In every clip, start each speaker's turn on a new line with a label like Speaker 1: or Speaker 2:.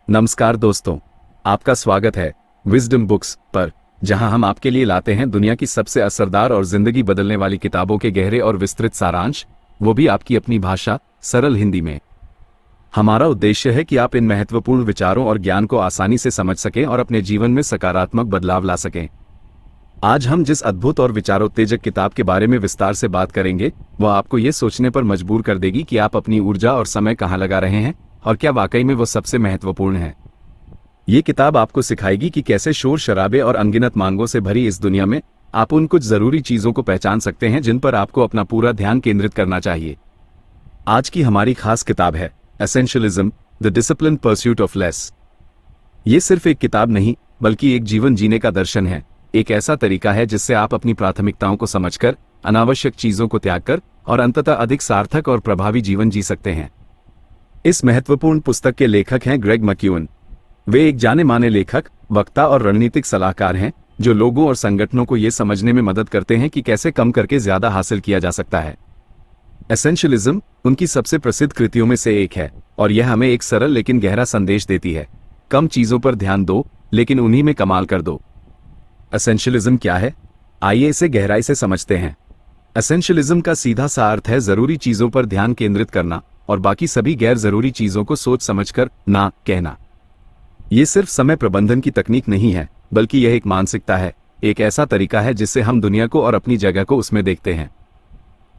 Speaker 1: नमस्कार दोस्तों, आपका स्वागत है विजडम बुक्स पर, जहां हम आपके लिए लाते हैं दुनिया की सबसे असरदार और जिंदगी बदलने वाली किताबों के गहरे और विस्तृत सारांश, वो भी आपकी अपनी भाषा, सरल हिंदी में। हमारा उद्देश्य है कि आप इन महत्वपूर्ण विचारों और ज्ञान को आसानी से समझ सकें और अपने जीवन में सकारात्मक बदलाव ला सकें। आज हम जिस अद्भुत और विचारोत्तेजक किताब के बारे में विस्तार से बात करेंगे, वह आपको ये सोचने पर मजबूर कर देगी कि आप अपनी ऊर्जा और समय कहाँ लगा रहे हैं और क्या वाकई में वो सबसे महत्वपूर्ण है। ये किताब आपको सिखाएगी कि कैसे शोर शराबे और अनगिनत मांगों से भरी इस दुनिया में आप उन कुछ जरूरी चीजों को पहचान सकते हैं जिन पर आपको अपना पूरा ध्यान केंद्रित करना चाहिए। आज की हमारी खास किताब है essentialism, the disciplined pursuit of less. ये सिर्फ एक किताब नहीं, बल्कि एक जीवन जीने का दर्शन है। एक ऐसा तरीका है जिससे आप अपनी प्राथमिकताओं को समझकर, अनावश्यक चीजों को त्याग कर और अंततः अधिक सार्थक और प्रभावी जीवन जी सकते हैं। इस महत्वपूर्ण पुस्तक के लेखक हैं ग्रेग मैक्यूअन। वे एक जाने माने लेखक, वक्ता और रणनीतिक सलाहकार हैं जो लोगों और संगठनों को यह समझने में मदद करते हैं कि कैसे कम करके ज्यादा हासिल किया जा सकता है। एसेंशियलिज्म उनकी सबसे प्रसिद्ध कृतियों में से एक है और यह हमें एक सरल लेकिन गहरा संदेश देती है। कम चीजों पर ध्यान दो, लेकिन उन्हीं में कमाल कर दो। एसेंशियलिज्म क्या है? आइए इसे गहराई से समझते हैं। एसेंशियलिज्म का सीधा सा अर्थ है जरूरी चीजों पर ध्यान केंद्रित करना और बाकी सभी गैर जरूरी चीजों को सोच समझकर ना कहना। यह सिर्फ समय प्रबंधन की तकनीक नहीं है, बल्कि यह एक मानसिकता है, एक ऐसा तरीका है जिससे हम दुनिया को और अपनी जगह को उसमें देखते हैं।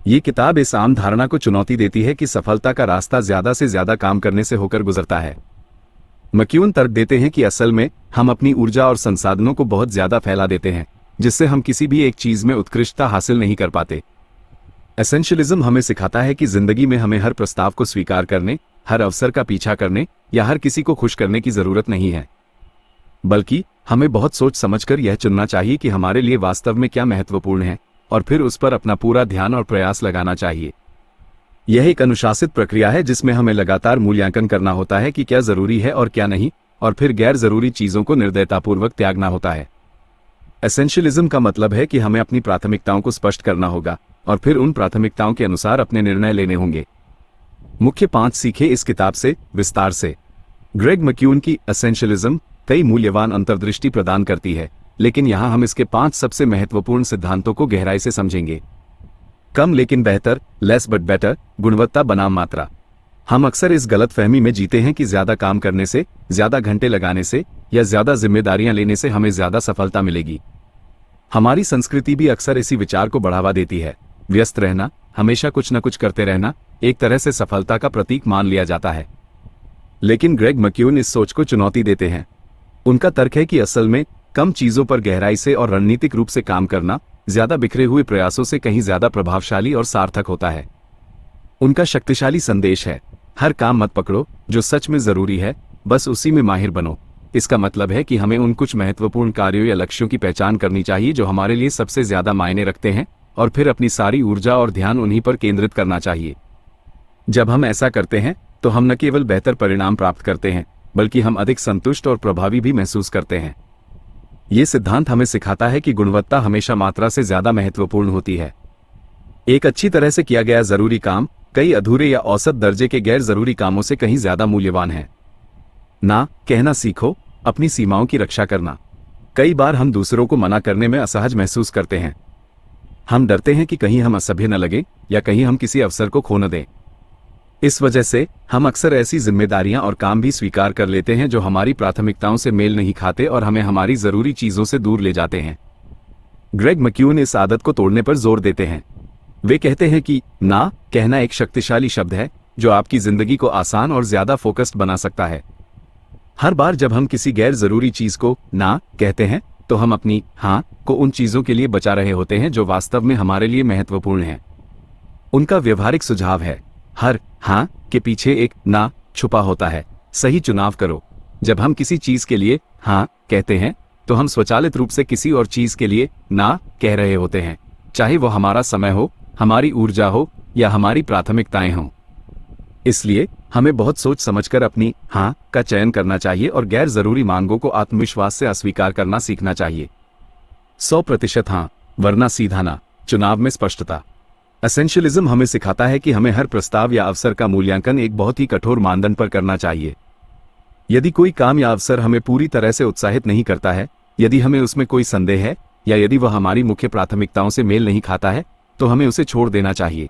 Speaker 1: ये किताब इस आम धारणा को चुनौती देती है कि सफलता का रास्ता ज्यादा से ज्यादा काम करने से होकर गुजरता है। मैक्यूअन तर्क देते हैं कि असल में हम अपनी ऊर्जा और संसाधनों को बहुत ज्यादा फैला देते हैं, जिससे हम किसी भी एक चीज में उत्कृष्टता हासिल नहीं कर पाते। एसेंशियलिज्म हमें सिखाता है कि जिंदगी में हमें हर प्रस्ताव को स्वीकार करने, हर अवसर का पीछा करने या हर किसी को खुश करने की जरूरत नहीं है, बल्कि हमें बहुत सोच समझकर यह चुनना चाहिए कि हमारे लिए वास्तव में क्या महत्वपूर्ण है और फिर उस पर अपना पूरा ध्यान और प्रयास लगाना चाहिए। यह एक अनुशासित प्रक्रिया है जिसमें हमें लगातार मूल्यांकन करना होता है कि क्या जरूरी है और क्या नहीं, और फिर गैर जरूरी चीजों को निर्दयतापूर्वक त्यागना होता है। एसेंशियलिज्म का मतलब है कि हमें अपनी प्राथमिकताओं को स्पष्ट करना होगा और फिर उन प्राथमिकताओं के अनुसार अपने निर्णय लेने होंगे। मुख्य 5 सीखे इस किताब से विस्तार से। ग्रेग मैक्यूअन की एसेंशियलिज्म कई मूल्यवान अंतर्दृष्टि प्रदान करती है, लेकिन यहां हम इसके 5 सबसे महत्वपूर्ण सिद्धांतों को गहराई से समझेंगे। कम लेकिन बेहतर, लेस बट बेटर, गुणवत्ता बनाम मात्रा। हम अक्सर इस गलतफहमी में जीते हैं कि ज्यादा काम करने से, ज्यादा घंटे लगाने से या ज्यादा जिम्मेदारियां लेने से हमें ज्यादा सफलता मिलेगी। हमारी संस्कृति भी अक्सर इसी विचार को बढ़ावा देती है। व्यस्त रहना, हमेशा कुछ न कुछ करते रहना एक तरह से सफलता का प्रतीक मान लिया जाता है। लेकिन ग्रेग मैक्यूअन इस सोच को चुनौती देते हैं। उनका तर्क है कि असल में कम चीजों पर गहराई से और रणनीतिक रूप से काम करना ज्यादा बिखरे हुए प्रयासों से कहीं ज्यादा प्रभावशाली और सार्थक होता है। उनका शक्तिशाली संदेश है, हर काम मत पकड़ो जो सच में जरूरी है, बस उसी में माहिर बनो। इसका मतलब है कि हमें उन कुछ महत्वपूर्ण कार्यों या लक्ष्यों की पहचान करनी चाहिए जो हमारे लिए सबसे ज्यादा मायने रखते हैं और फिर अपनी सारी ऊर्जा और ध्यान उन्हीं पर केंद्रित करना चाहिए। जब हम ऐसा करते हैं तो हम न केवल बेहतर परिणाम प्राप्त करते हैं, बल्कि हम अधिक संतुष्ट और प्रभावी भी महसूस करते हैं। ये सिद्धांत हमें सिखाता है कि गुणवत्ता हमेशा मात्रा से ज्यादा महत्वपूर्ण होती है। एक अच्छी तरह से किया गया जरूरी काम कई अधूरे या औसत दर्जे के गैर जरूरी कामों से कहीं ज्यादा मूल्यवान है। ना कहना सीखो, अपनी सीमाओं की रक्षा करना। कई बार हम दूसरों को मना करने में असहज महसूस करते हैं। हम डरते हैं कि कहीं हम असभ्य न लगे या कहीं हम किसी अवसर को खो न दें। इस वजह से हम अक्सर ऐसी जिम्मेदारियां और काम भी स्वीकार कर लेते हैं जो हमारी प्राथमिकताओं से मेल नहीं खाते और हमें हमारी जरूरी चीजों से दूर ले जाते हैं। ग्रेग मैक्यूअन इस आदत को तोड़ने पर जोर देते हैं। वे कहते हैं कि ना कहना एक शक्तिशाली शब्द है जो आपकी जिंदगी को आसान और ज्यादा फोकस्ड बना सकता है। हर बार जब हम किसी गैर जरूरी चीज को ना कहते हैं तो हम अपनी हाँ को उन चीजों के लिए बचा रहे होते हैं जो वास्तव में हमारे लिए महत्वपूर्ण हैं। उनका व्यवहारिक सुझाव है, हर हाँ के पीछे एक ना छुपा होता है। सही चुनाव करो। जब हम किसी चीज के लिए हाँ कहते हैं तो हम स्वचालित रूप से किसी और चीज के लिए ना कह रहे होते हैं, चाहे वो हमारा समय हो, हमारी ऊर्जा हो या हमारी प्राथमिकताएं हों। इसलिए हमें बहुत सोच समझकर अपनी हाँ का चयन करना चाहिए और गैर जरूरी मांगों को आत्मविश्वास से अस्वीकार करना सीखना चाहिए। 100% हाँ, वरना सीधा ना। चुनाव में स्पष्टता। एसेंशियलिज्म हमें सिखाता है कि हमें हर प्रस्ताव या अवसर का मूल्यांकन एक बहुत ही कठोर मानदंड पर करना चाहिए। यदि कोई काम या अवसर हमें पूरी तरह से उत्साहित नहीं करता है, यदि हमें उसमें कोई संदेह है या यदि वह हमारी मुख्य प्राथमिकताओं से मेल नहीं खाता है, तो हमें उसे छोड़ देना चाहिए।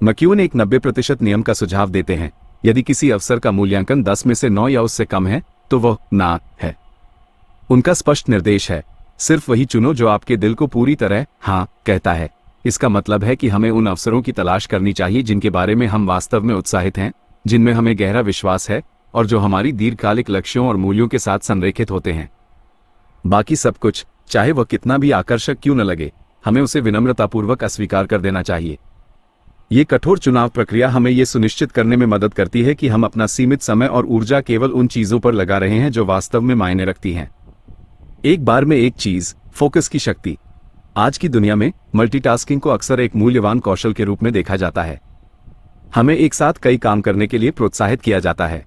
Speaker 1: मैक्यून एक 90% नियम का सुझाव देते हैं। यदि किसी अवसर का मूल्यांकन 10 में से 9 या उससे कम है, तो वह ना है। उनका स्पष्ट निर्देश है, सिर्फ वही चुनो जो आपके दिल को पूरी तरह हाँ कहता है। इसका मतलब है कि हमें उन अवसरों की तलाश करनी चाहिए जिनके बारे में हम वास्तव में उत्साहित हैं, जिनमें हमें गहरा विश्वास है और जो हमारी दीर्घकालिक लक्ष्यों और मूल्यों के साथ संरेखित होते हैं। बाकी सब कुछ, चाहे वह कितना भी आकर्षक क्यों न लगे, हमें उसे विनम्रतापूर्वक अस्वीकार कर देना चाहिए। ये कठोर चुनाव प्रक्रिया हमें यह सुनिश्चित करने में मदद करती है कि हम अपना सीमित समय और ऊर्जा केवल उन चीजों पर लगा रहे हैं जो वास्तव में मायने रखती हैं। एक बार में एक चीज, फोकस की शक्ति। आज की दुनिया में मल्टीटास्किंग को अक्सर एक मूल्यवान कौशल के रूप में देखा जाता है। हमें एक साथ कई काम करने के लिए प्रोत्साहित किया जाता है,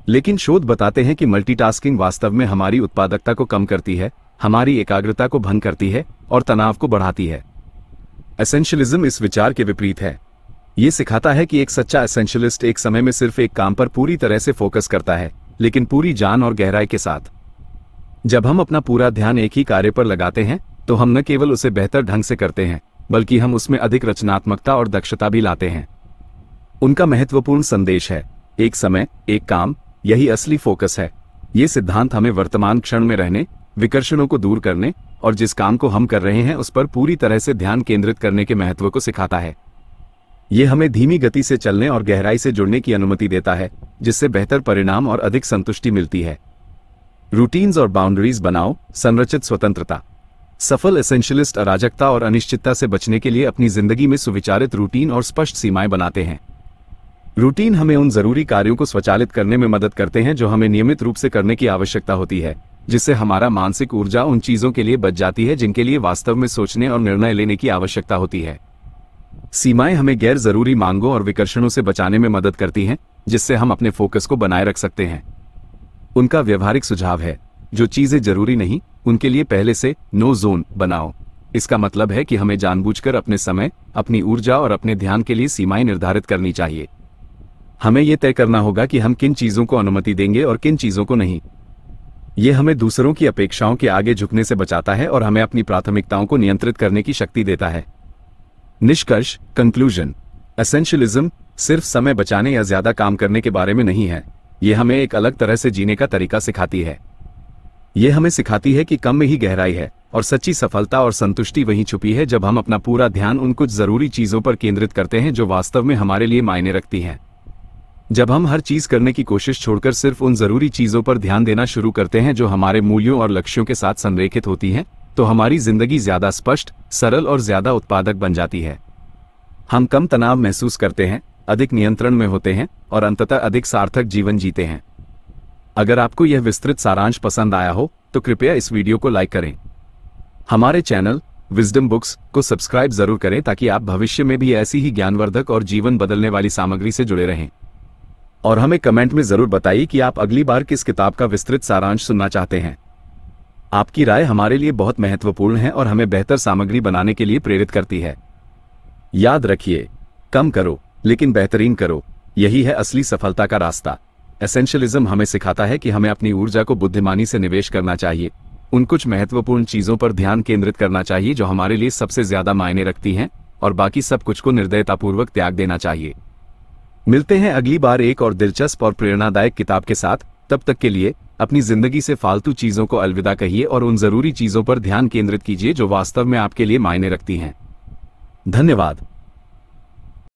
Speaker 1: लेकिन शोध बताते हैं कि मल्टीटास्किंग वास्तव में हमारी उत्पादकता को कम करती है, हमारी एकाग्रता को भंग करती है और तनाव को बढ़ाती है। एसेंशियलिज्म इस विचार के विपरीत है। यह सिखाता है कि एक सच्चा एसेंशियलिस्ट एक समय में सिर्फ एक काम पर पूरी तरह से फोकस करता है, लेकिन पूरी जान और गहराई के साथ। जब हम अपना पूरा ध्यान एक ही कार्य पर लगाते हैं, तो हम न केवल उसे बेहतर ढंग से करते हैं, बल्कि हम उसमें अधिक रचनात्मकता और दक्षता भी लाते हैं। उनका महत्वपूर्ण संदेश है, एक समय एक काम, यही असली फोकस है। ये सिद्धांत हमें वर्तमान क्षण में रहने, विकर्षणों को दूर करने और जिस काम को हम कर रहे हैं उस पर पूरी तरह से ध्यान केंद्रित करने के महत्व को सिखाता है। यह हमें धीमी गति से चलने और गहराई से जुड़ने की अनुमति देता है, जिससे बेहतर परिणाम और अधिक संतुष्टि मिलती है। रूटीन्स और बाउंड्रीज बनाओ, संरचित स्वतंत्रता। सफल एसेंशियलिस्ट अराजकता और अनिश्चितता से बचने के लिए अपनी जिंदगी में सुविचारित रूटीन और स्पष्ट सीमाएं बनाते हैं। रूटीन हमें उन जरूरी कार्यों को स्वचालित करने में मदद करते हैं जो हमें नियमित रूप से करने की आवश्यकता होती है, जिससे हमारा मानसिक ऊर्जा उन चीजों के लिए बच जाती है जिनके लिए वास्तव में सोचने और निर्णय लेने की आवश्यकता होती है। सीमाएं हमें गैर जरूरी मांगों और विकर्षणों से बचाने में मदद करती हैं, जिससे हम अपने फोकस को बनाए रख सकते हैं। उनका व्यवहारिक सुझाव है, जो चीजें जरूरी नहीं उनके लिए पहले से नो जोन बनाओ। इसका मतलब है कि हमें जानबूझकर अपने समय, अपनी ऊर्जा और अपने ध्यान के लिए सीमाएं निर्धारित करनी चाहिए। हमें यह तय करना होगा कि हम किन चीजों को अनुमति देंगे और किन चीजों को नहीं। यह हमें दूसरों की अपेक्षाओं के आगे झुकने से बचाता है और हमें अपनी प्राथमिकताओं को नियंत्रित करने की शक्ति देता है। निष्कर्ष, कंक्लूजन, एसेंशियलिज्म सिर्फ समय बचाने या ज्यादा काम करने के बारे में नहीं है। यह हमें एक अलग तरह से जीने का तरीका सिखाती है। यह हमें सिखाती है कि कम में ही गहराई है और सच्ची सफलता और संतुष्टि वहीं छुपी है जब हम अपना पूरा ध्यान उन कुछ जरूरी चीजों पर केंद्रित करते हैं जो वास्तव में हमारे लिए मायने रखती हैं। जब हम हर चीज करने की कोशिश छोड़कर सिर्फ उन जरूरी चीजों पर ध्यान देना शुरू करते हैं जो हमारे मूल्यों और लक्ष्यों के साथ संरेखित होती हैं, तो हमारी जिंदगी ज्यादा स्पष्ट, सरल और ज्यादा उत्पादक बन जाती है। हम कम तनाव महसूस करते हैं, अधिक नियंत्रण में होते हैं और अंततः अधिक सार्थक जीवन जीते हैं। अगर आपको यह विस्तृत सारांश पसंद आया हो तो कृपया इस वीडियो को लाइक करें। हमारे चैनल विजडम बुक्स को सब्सक्राइब जरूर करें ताकि आप भविष्य में भी ऐसी ही ज्ञानवर्धक और जीवन बदलने वाली सामग्री से जुड़े रहें। और हमें कमेंट में जरूर बताइए कि आप अगली बार किस किताब का विस्तृत सारांश सुनना चाहते हैं। आपकी राय हमारे लिए बहुत महत्वपूर्ण है और हमें बेहतर सामग्री बनाने के लिए प्रेरित करती है। याद रखिए, कम करो लेकिन बेहतरीन करो, यही है असली सफलता का रास्ता। एसेंशियलिज्म हमें सिखाता है कि हमें अपनी ऊर्जा को बुद्धिमानी से निवेश करना चाहिए, उन कुछ महत्वपूर्ण चीजों पर ध्यान केंद्रित करना चाहिए जो हमारे लिए सबसे ज्यादा मायने रखती हैं, और बाकी सब कुछ को निर्दयतापूर्वक त्याग देना चाहिए। मिलते हैं अगली बार एक और दिलचस्प और प्रेरणादायक किताब के साथ। तब तक के लिए अपनी जिंदगी से फालतू चीजों को अलविदा कहिए और उन जरूरी चीजों पर ध्यान केंद्रित कीजिए जो वास्तव में आपके लिए मायने रखती हैं। धन्यवाद।